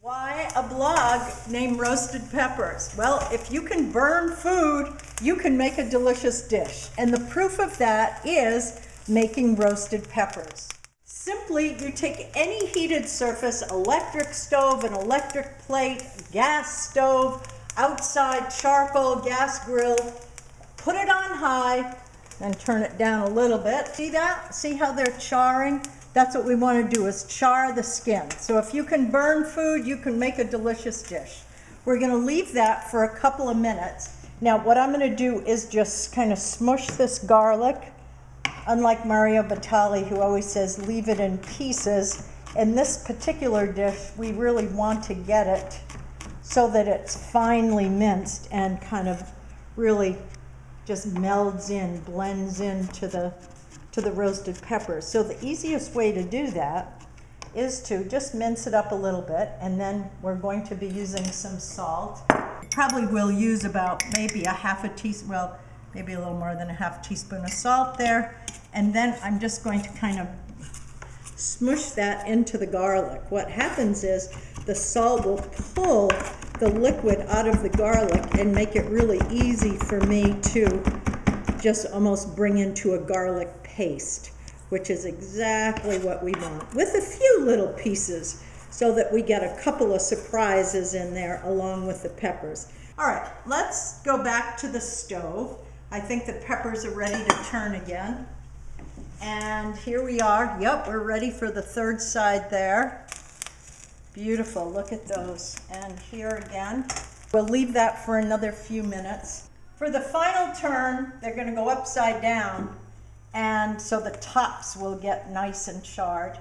Why a blog named Roasted Peppers? Well, if you can burn food, you can make a delicious dish. And the proof of that is making roasted peppers. Simply, you take any heated surface, electric stove, an electric plate, gas stove, outside charcoal, gas grill, put it on high and turn it down a little bit. See that? See how they're charring? That's what we want to do, is char the skin. So if you can burn food, you can make a delicious dish. We're going to leave that for a couple of minutes. Now what I'm going to do is just kind of smush this garlic. Unlike Mario Batali, who always says leave it in pieces, in this particular dish we really want to get it so that it's finely minced and kind of really just melds in, blends into the roasted peppers. So the easiest way to do that is to just mince it up a little bit, and then we're going to be using some salt. Probably will use about maybe a half a teaspoon, well, maybe a little more than a half teaspoon of salt there. And then I'm just going to kind of smush that into the garlic. What happens is the salt will pull the liquid out of the garlic and make it really easy for me to just almost bring into a garlic paste, which is exactly what we want, with a few little pieces so that we get a couple of surprises in there along with the peppers. All right, let's go back to the stove. I think the peppers are ready to turn again. And here we are. Yep, we're ready for the third side there. Beautiful, look at those. And here again. We'll leave that for another few minutes. For the final turn, they're going to go upside down, and so the tops will get nice and charred.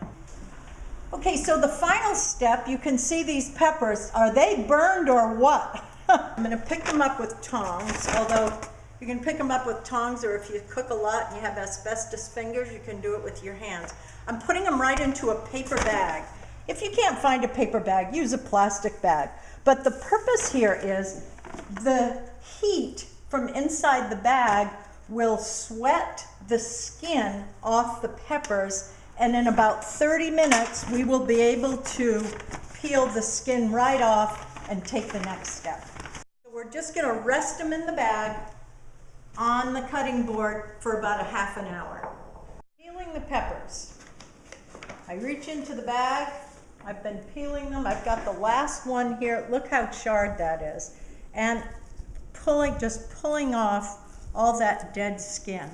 Okay, so the final step, you can see these peppers. Are they burned or what? I'm going to pick them up with tongs, although you can pick them up with tongs, or if you cook a lot and you have asbestos fingers, you can do it with your hands. I'm putting them right into a paper bag. If you can't find a paper bag, use a plastic bag. But the purpose here is the heat from inside the bag will sweat the skin off the peppers, and in about 30 minutes we will be able to peel the skin right off and take the next step. So we're just going to rest them in the bag on the cutting board for about a half an hour. Peeling the peppers. I reach into the bag. I've been peeling them. I've got the last one here. Look how charred that is. And just pulling off all that dead skin.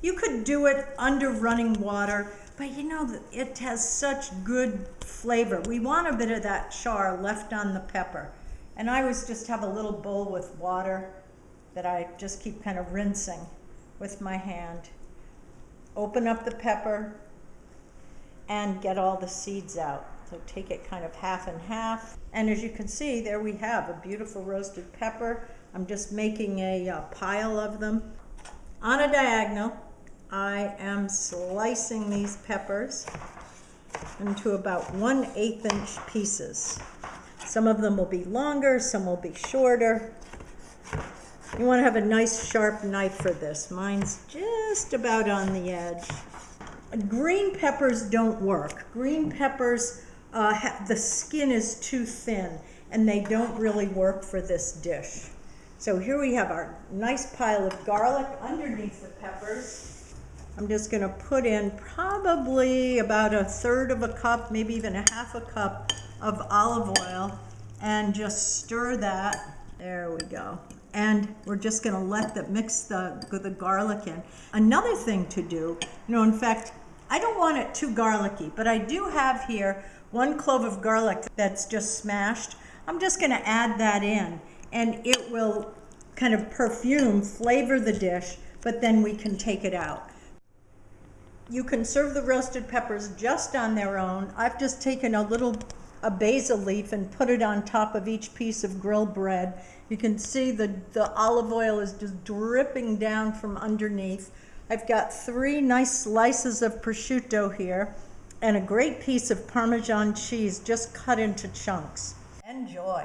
You could do it under running water, but you know, it has such good flavor. We want a bit of that char left on the pepper. And I always just have a little bowl with water that I just keep kind of rinsing with my hand. Open up the pepper and get all the seeds out. So take it kind of half and half. And as you can see, there we have a beautiful roasted pepper. I'm just making a pile of them. On a diagonal, I am slicing these peppers into about 1/8 inch pieces. Some of them will be longer, some will be shorter. You want to have a nice sharp knife for this. Mine's just about on the edge. Green peppers don't work. Green peppers, the skin is too thin and they don't really work for this dish. So here we have our nice pile of garlic underneath the peppers. I'm just going to put in probably about 1/3 of a cup, maybe even 1/2 a cup of olive oil, and just stir that. There we go. And we're just going to let that mix the garlic in. Another thing to do, in fact, I don't want it too garlicky, but I do have here 1 clove of garlic that's just smashed. I'm just going to add that in, and it will kind of flavor the dish, but then we can take it out. You can serve the roasted peppers just on their own. I've just taken a basil leaf and put it on top of each piece of grilled bread. You can see the olive oil is just dripping down from underneath. I've got 3 nice slices of prosciutto here and a great piece of Parmesan cheese just cut into chunks. Enjoy.